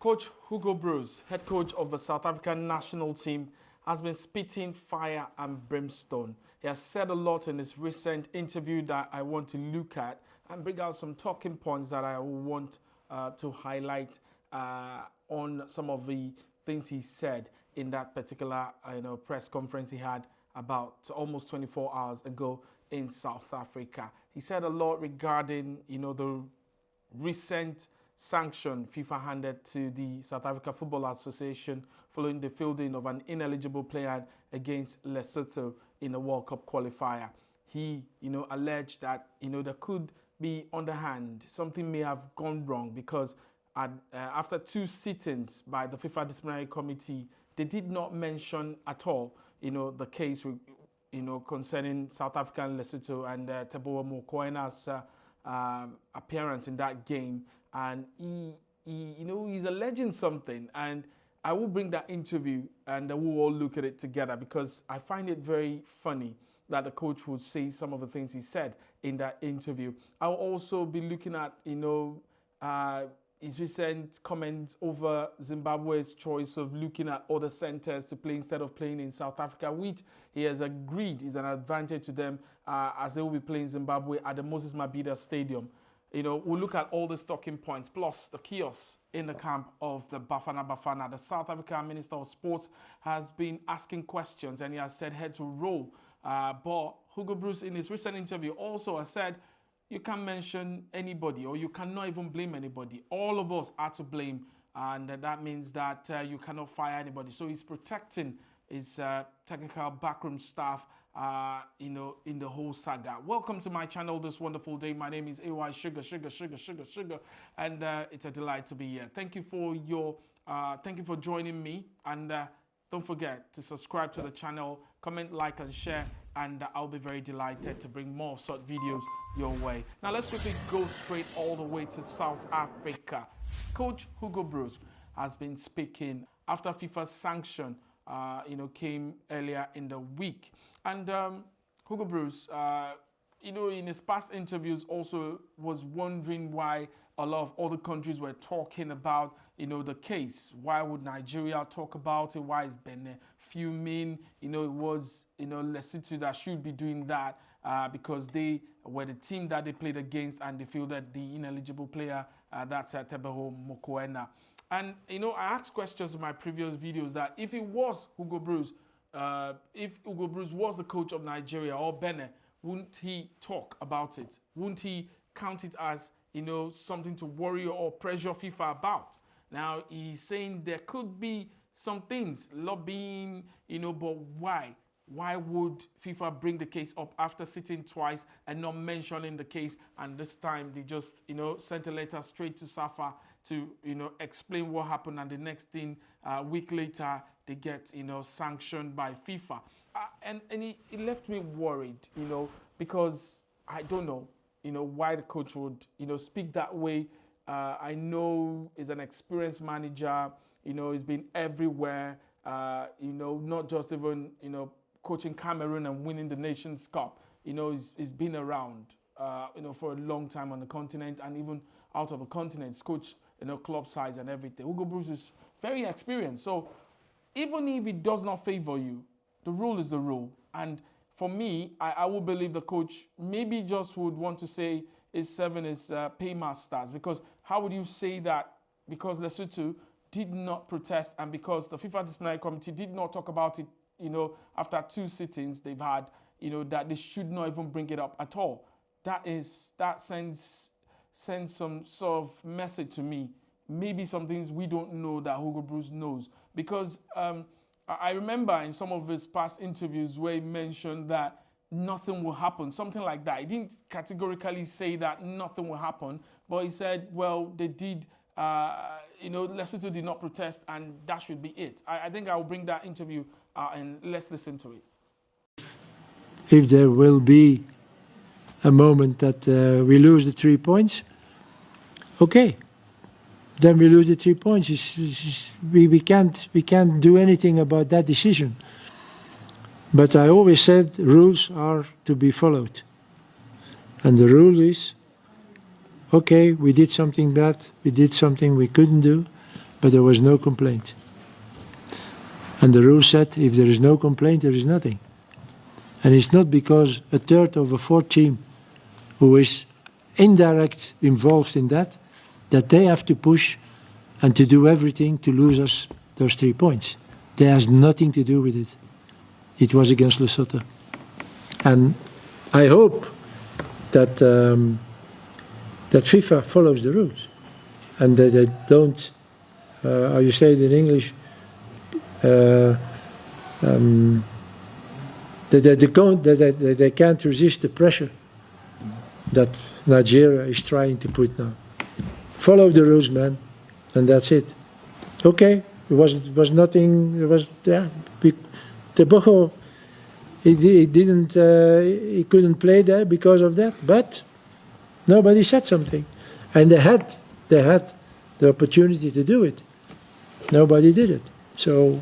Coach Hugo Broos, head coach of the South African national team, has been spitting fire and brimstone. He has said a lot in his recent interview that I want to look at and bring out some talking points that I want to highlight on some of the things he said in that particular press conference he had about almost 24 hours ago in South Africa. He said a lot regarding the recent sanction FIFA handed to the South Africa Football Association following the fielding of an ineligible player against Lesotho in a World Cup qualifier. He, alleged that, there could be underhand. Something may have gone wrong because after two sittings by the FIFA Disciplinary Committee, they did not mention at all, the case, concerning South Africa and Lesotho and Teboho Mokoena's appearance in that game. And he's alleging something, and I will bring that interview and we'll all look at it together because I find it very funny that the coach would say some of the things he said in that interview. I'll also be looking at, his recent comments over Zimbabwe's choice of looking at other centers to play instead of playing in South Africa, which he has agreed is an advantage to them as they will be playing Zimbabwe at the Moses Mabhida Stadium. We'll look at all these talking points, plus the chaos in the camp of the Bafana Bafana. The South African Minister of Sports has been asking questions and he has said heads will roll. But Hugo Broos in his recent interview also has said you can't mention anybody or you cannot even blame anybody. All of us are to blame, and that means that you cannot fire anybody. So he's protecting his technical backroom staff in the whole saga. Welcome to my channel this wonderful day. My name is AY Sugar, and it's a delight to be here. Thank you for joining me, and don't forget to subscribe to the channel, comment, like, and share, and I'll be very delighted to bring more of such videos your way. Now let's quickly go straight all the way to South Africa. Coach Hugo Broos has been speaking after FIFA's sanction came earlier in the week. And Hugo Broos, in his past interviews also was wondering why a lot of other countries were talking about, the case. Why would Nigeria talk about it? Why is Benin fuming? It was, Lesotho that should be doing that because they were the team that they played against and they feel that the ineligible player, that's Teboho Mokoena. And, I asked questions in my previous videos that if it was Hugo Broos, if Hugo Broos was the coach of Nigeria or Benin, wouldn't he talk about it? Wouldn't he count it as, something to worry or pressure FIFA about? Now, he's saying there could be some things, lobbying, but why? Why would FIFA bring the case up after sitting twice and not mentioning the case? And this time they just, sent a letter straight to SAFA to, explain what happened. And the next thing, a week later, they get, sanctioned by FIFA. And it left me worried, because I don't know, why the coach would, speak that way. I know he's an experienced manager, he's been everywhere, not just even, coaching Cameroon and winning the Nations Cup. He's been around, for a long time on the continent and even out of the continent. He's coached, club size and everything. Hugo Broos is very experienced. So even if it does not favor you, the rule is the rule. And for me, I will believe the coach maybe just would want to say is serving his paymasters, because how would you say that because Lesotho did not protest and because the FIFA Disciplinary Committee did not talk about it, after two sittings they've had, that they should not even bring it up at all. That sends some sort of message to me. Maybe some things we don't know that Hugo Broos knows, because I remember in some of his past interviews where he mentioned that nothing will happen, something like that. He didn't categorically say that nothing will happen, but he said, well, they did, Lesotho did not protest and that should be it. I think I will bring that interview and let's listen to it. If there will be a moment that we lose the 3 points, okay. Then we lose the 3 points. We can't do anything about that decision. But I always said rules are to be followed. And the rule is, okay, we did something bad, we did something we couldn't do, but there was no complaint. And the rule said, if there is no complaint, there is nothing. And it's not because a third of a fourth team who is indirect involved in that they have to push and to do everything to lose us those 3 points. That has nothing to do with it. It was against Lesotho. And I hope that that FIFA follows the rules and that they don't, how you say it in English, that they can't resist the pressure that Nigeria is trying to put now. Follow the rules, man, and that's it. Okay, it was nothing. It was Teboho. He couldn't play there because of that, but nobody said something, and they had the opportunity to do it. Nobody did it. So,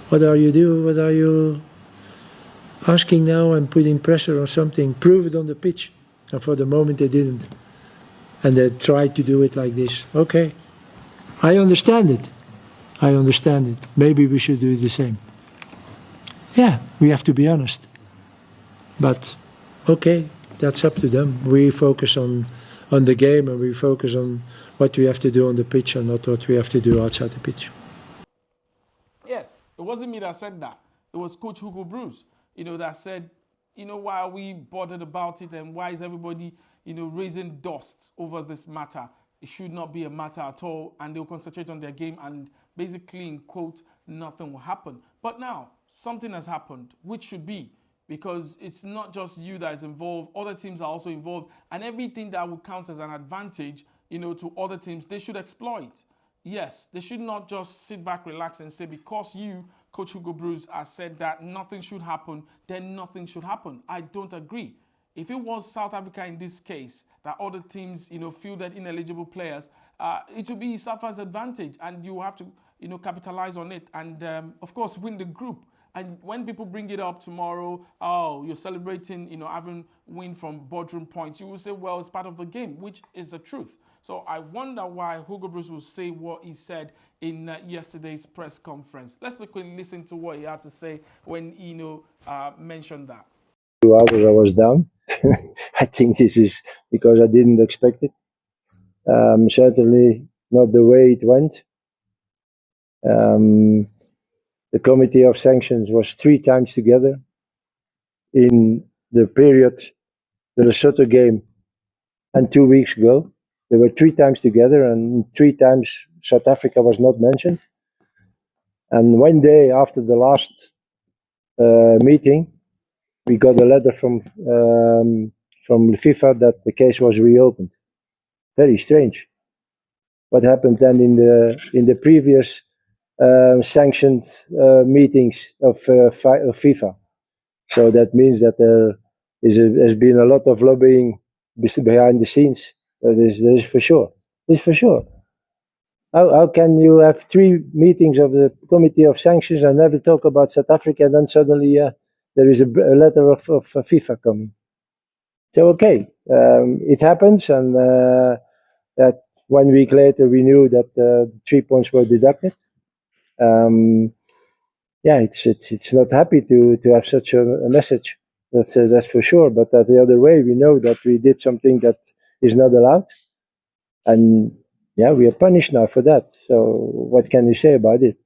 what are you doing? What are you asking now and putting pressure on something? Prove it on the pitch. And for the moment they didn't. And they tried to do it like this. Okay. I understand it. I understand it. Maybe we should do the same. Yeah, we have to be honest. But, okay, that's up to them. We focus on the game and we focus on what we have to do on the pitch and not what we have to do outside the pitch. Yes, it wasn't me that said that. It was Coach Hugo Broos, that said, why are we bothered about it and why is everybody, raising dust over this matter? It should not be a matter at all, and they'll concentrate on their game and basically, in quote, nothing will happen. But now, something has happened, which should be, because it's not just you that is involved, other teams are also involved, and everything that will count as an advantage, to other teams, they should exploit. Yes, they should not just sit back, relax, and say, because you, Coach Hugo Broos, has said that nothing should happen, then nothing should happen. I don't agree. If it was South Africa in this case, that other teams, fielded ineligible players, it would be SAFA's advantage, and you have to, capitalize on it and, of course, win the group. And when people bring it up tomorrow, oh, you're celebrating, having win from boardroom points, you will say, well, it's part of the game, which is the truth. So I wonder why Hugo Broos will say what he said in yesterday's press conference. Let's quickly listen to what he had to say when he mentioned that. 2 hours I was down. I think this is because I didn't expect it. Certainly not the way it went. The committee of sanctions was 3 times together in the period, the Lesotho game, and 2 weeks ago. They were 3 times together, and 3 times South Africa was not mentioned. And one day after the last meeting, we got a letter from FIFA that the case was reopened. Very strange. What happened then in the previous sanctioned meetings of FIFA? So that means that there has been a lot of lobbying behind the scenes. That is for sure. This for sure. How can you have 3 meetings of the Committee of Sanctions and never talk about South Africa, and then suddenly there is a letter of FIFA coming? So okay, it happens, and that 1 week later we knew that the 3 points were deducted. It's not happy to have such a message. That's for sure. But the other way, we know that we did something that is not allowed, and we are punished now for that. So what can you say about it?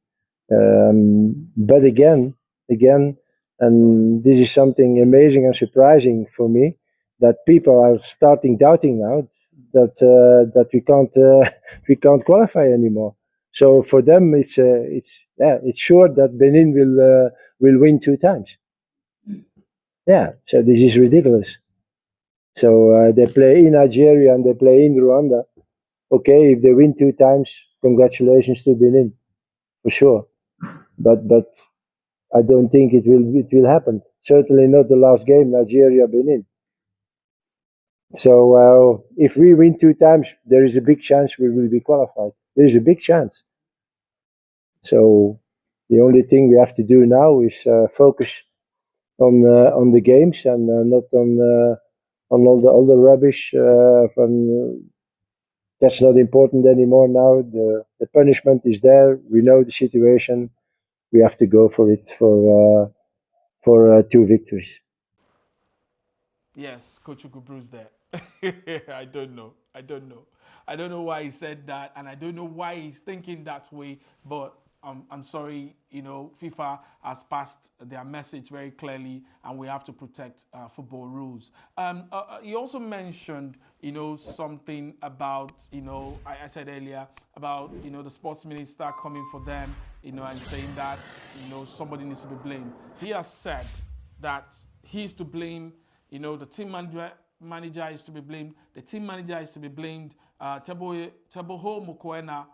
But again, and this is something amazing and surprising for me, that people are starting doubting now that we can't qualify anymore. So for them, it's sure that Benin will win 2 times. Yeah, so this is ridiculous. So they play in Nigeria and they play in Rwanda. Okay, if they win 2 times, congratulations to Benin, for sure. But I don't think it will happen. Certainly not the last game, Nigeria-Benin. So if we win 2 times, there is a big chance we will be qualified. There is a big chance. So the only thing we have to do now is focus on the games and not on all the rubbish from that's not important anymore now. The punishment is there. We know the situation. We have to go for it for 2 victories. Yes, Coach Hugo Broos there. I don't know. I don't know why he said that, and I don't know why he's thinking that way, but I'm sorry, FIFA has passed their message very clearly, and we have to protect football rules. He also mentioned, something about, I said earlier about, the sports minister coming for them, and saying that, somebody needs to be blamed. He has said that he's to blame, the team manager is to be blamed, the team manager is to be blamed, Teboho Mokoena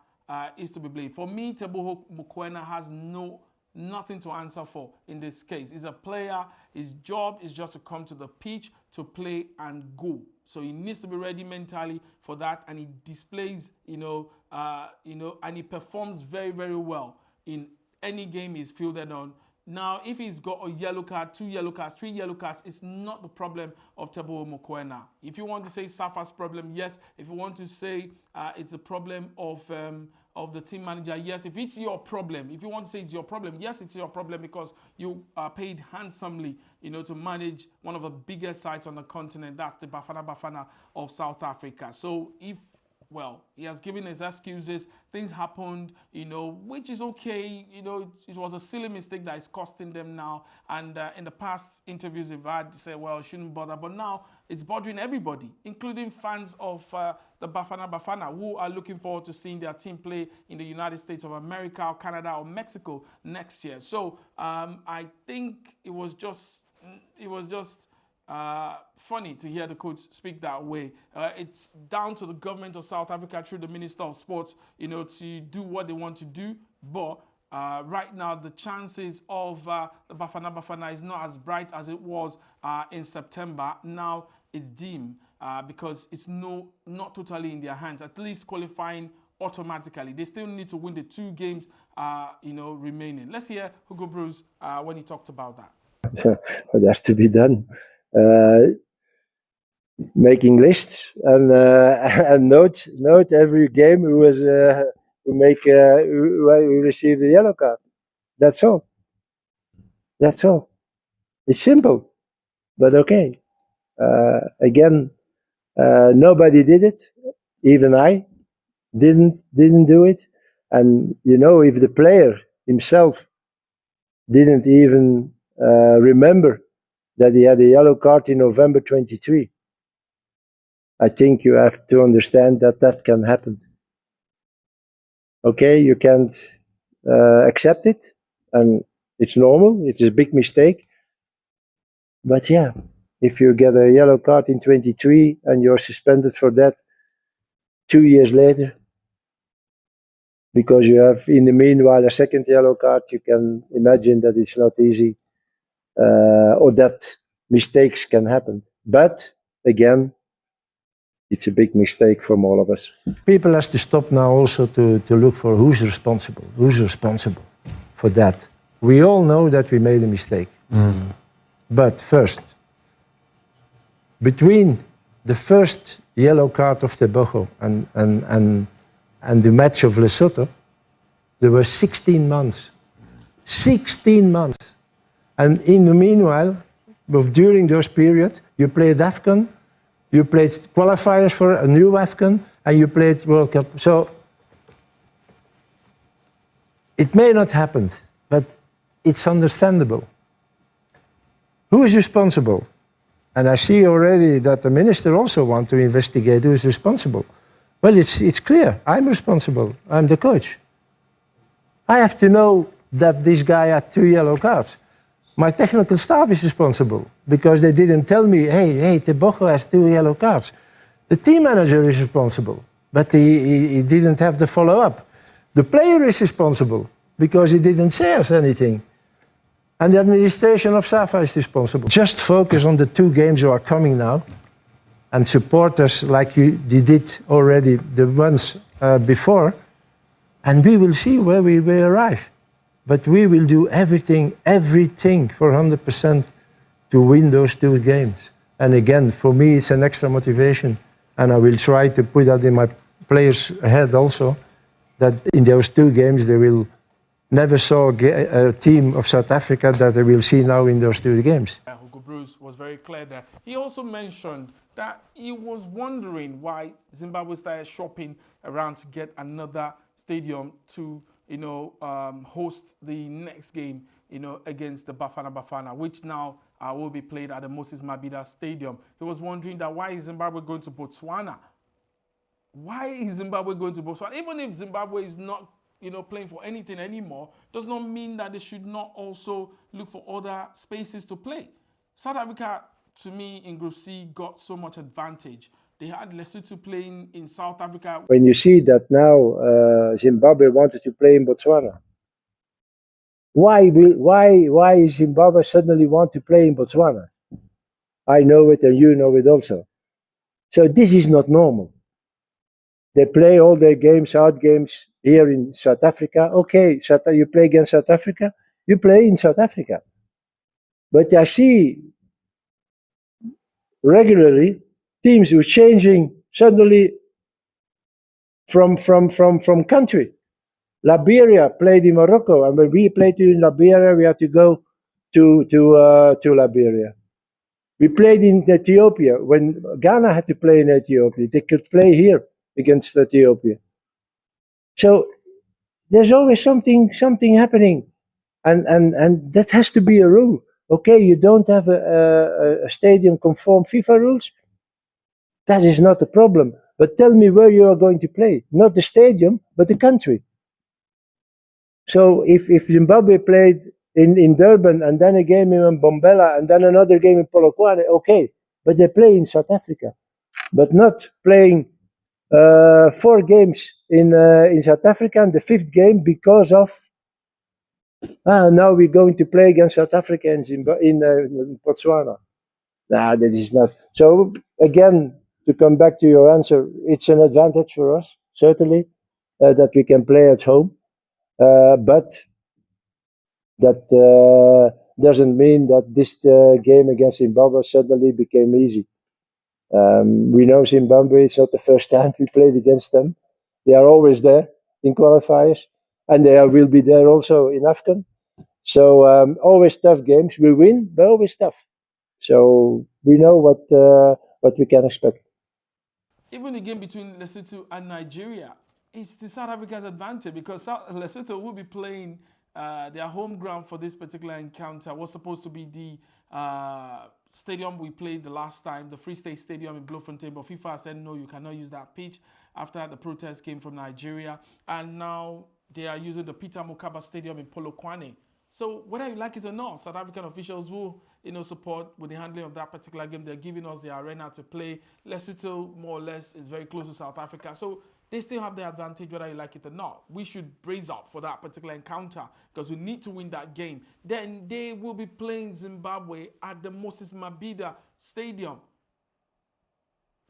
is to be blamed. For me, Teboho Mokoena has nothing to answer for in this case. He's a player. His job is just to come to the pitch to play and go. So he needs to be ready mentally for that, and he displays, and he performs very, very well in any game he's fielded on. Now, if he's got a yellow card, 2 yellow cards, 3 yellow cards, it's not the problem of Teboho Mokoena. If you want to say SAFA's problem, yes. If you want to say it's the problem of the team manager, yes. If it's your problem, if you want to say it's your problem, yes, it's your problem, because you are paid handsomely, to manage one of the biggest sites on the continent. That's the Bafana of South Africa. So he has given his excuses. Things happened, which is okay. It was a silly mistake that is costing them now. And in the past interviews they've had, they say, well, shouldn't bother. But now it's bothering everybody, including fans of the Bafana, who are looking forward to seeing their team play in the United States of America or Canada or Mexico next year. So I think it was just funny to hear the coach speak that way. It's down to the government of South Africa through the Minister of Sports, to do what they want to do. But right now, the chances of the Bafana is not as bright as it was in September. Now it's dim because it's not totally in their hands. At least qualifying automatically. They still need to win the 2 games, remaining. Let's hear Hugo Broos when he talked about that. It has to be done. Making lists and note every game who received a yellow card. That's all. It's simple, but okay. Again, nobody did it. Even I didn't do it. And if the player himself didn't even remember that he had a yellow card in November 23. I think you have to understand that can happen. Okay, you can't accept it, and it's normal. It's a big mistake. But yeah, if you get a yellow card in 23 and you're suspended for that 2 years later, because you have in the meanwhile a second yellow card, you can imagine that it's not easy. Or that mistakes can happen. But again, it's a big mistake from all of us. People have to stop now also to look for who's responsible for that. We all know that we made a mistake. But first, between the first yellow card of Teboho and the match of Lesotho, there were 16 months. 16 months. And in the meanwhile, during those periods, you played AFCON, you played qualifiers for a new AFCON, and you played World Cup. So it may not happen, but it's understandable. Who is responsible? And I see already that the minister also wants to investigate who is responsible. Well, it's clear. I'm responsible. I'm the coach. I have to know that this guy had 2 yellow cards. My technical staff is responsible because they didn't tell me, hey, Teboho has 2 yellow cards. The team manager is responsible, but he didn't have the follow-up. The player is responsible because he didn't say us anything. And the administration of SAFA is responsible. Just focus on the 2 games that are coming now and support us like you did already the ones before, and we will see where we will arrive. But we will do everything for 100% to win those 2 games. And again, for me, it's an extra motivation. And I will try to put that in my players ahead also, that in those 2 games they will never saw a team of South Africa that they will see now in those 2 games. Hugo Broos was very clear there. He also mentioned that he was wondering why Zimbabwe started shopping around to get another stadium to, host the next game, against the Bafana, which now will be played at the Moses Mabhida Stadium. He was wondering that why is Zimbabwe going to Botswana? Why is Zimbabwe going to Botswana? Even if Zimbabwe is not, playing for anything anymore, does not mean that they should not also look for other spaces to play. South Africa, to me, in Group C, got so much advantage. They had Lesotho playing in South Africa. When you see that now Zimbabwe wanted to play in Botswana, why Zimbabwe suddenly want to play in Botswana? I know it and you know it also. So this is not normal. They play all their games, out games here in South Africa. Okay, you play against South Africa, you play in South Africa. But I see regularly teams who are changing suddenly from country. Liberia played in Morocco, and when we played in Liberia, we had to go to Liberia. We played in Ethiopia. When Ghana had to play in Ethiopia, they could play here against Ethiopia. So there's always something happening, and that has to be a rule. Okay, you don't have a stadium conform FIFA rules. That is not a problem. But tell me where you are going to play. Not the stadium, but the country. So if Zimbabwe played in Durban and then a game in Mbombela and then another game in Polokwane, okay. But they play in South Africa. But not playing 4 games in South Africa and the 5th game because of now we're going to play against South Africa in Botswana. Nah, that is not. So again, to come back to your answer, it's an advantage for us, certainly, that we can play at home. But that doesn't mean that this game against Zimbabwe suddenly became easy. We know Zimbabwe, it's not the first time we played against them. They are always there in qualifiers, and they will be there also in AFCON. So always tough games. We win, but always tough. So we know what we can expect. Even the game between Lesotho and Nigeria is to South Africa's advantage because Lesotho will be playing their home ground for this particular encounter. Was supposed to be the stadium we played the last time, the Free State Stadium in Bloemfontein, but FIFA said no, you cannot use that pitch after the protest came from Nigeria, and now they are using the Peter Mokaba Stadium in Polokwane. So whether you like it or not, South African officials will, support with the handling of that particular game. They're giving us the arena to play. Lesotho, more or less, is very close to South Africa. So they still have the advantage whether you like it or not. We should brace up for that particular encounter because we need to win that game. Then they will be playing Zimbabwe at the Moses Mabhida Stadium.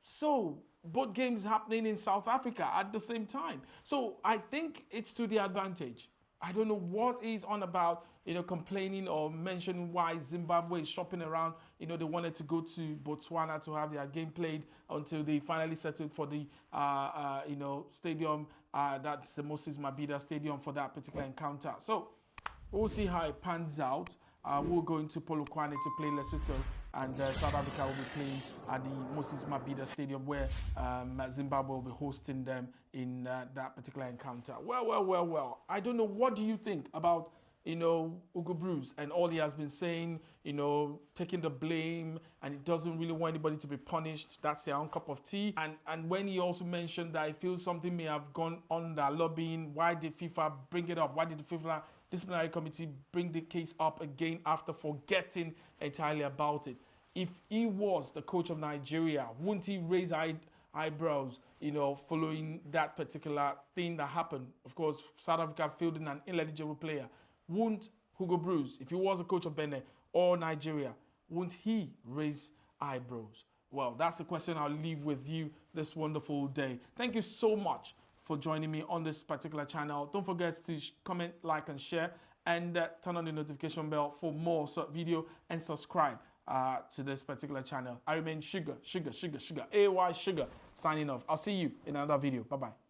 So both games happening in South Africa at the same time. So I think it's to the advantage. I don't know what is on about, complaining or mentioning why Zimbabwe is shopping around. They wanted to go to Botswana to have their game played until they finally settled for the, stadium. That's the Moses Mabhida Stadium for that particular encounter. So we'll see how it pans out. We're going to Polokwane to play Lesotho, and South Africa will be playing at the Moses Mabhida Stadium where Zimbabwe will be hosting them in that particular encounter. Well. I don't know. What do you think about, Hugo Broos and all he has been saying, taking the blame, and he doesn't really want anybody to be punished. That's their own cup of tea. And when he also mentioned that he feels something may have gone under lobbying, why did FIFA bring it up? Why did the FIFA Disciplinary Committee bring the case up again after forgetting entirely about it? If he was the coach of Nigeria, wouldn't he raise eyebrows, following that particular thing that happened? Of course, South Africa fielding an ineligible player. Wouldn't Hugo Broos, if he was a coach of Benin or Nigeria, wouldn't he raise eyebrows? Well, that's the question I'll leave with you this wonderful day. Thank you so much for joining me on this particular channel. Don't forget to comment, like, and share, and turn on the notification bell for more video, and subscribe. to this particular channel. I remain Sugar, AY Sugar, signing off. I'll see you in another video. Bye-bye.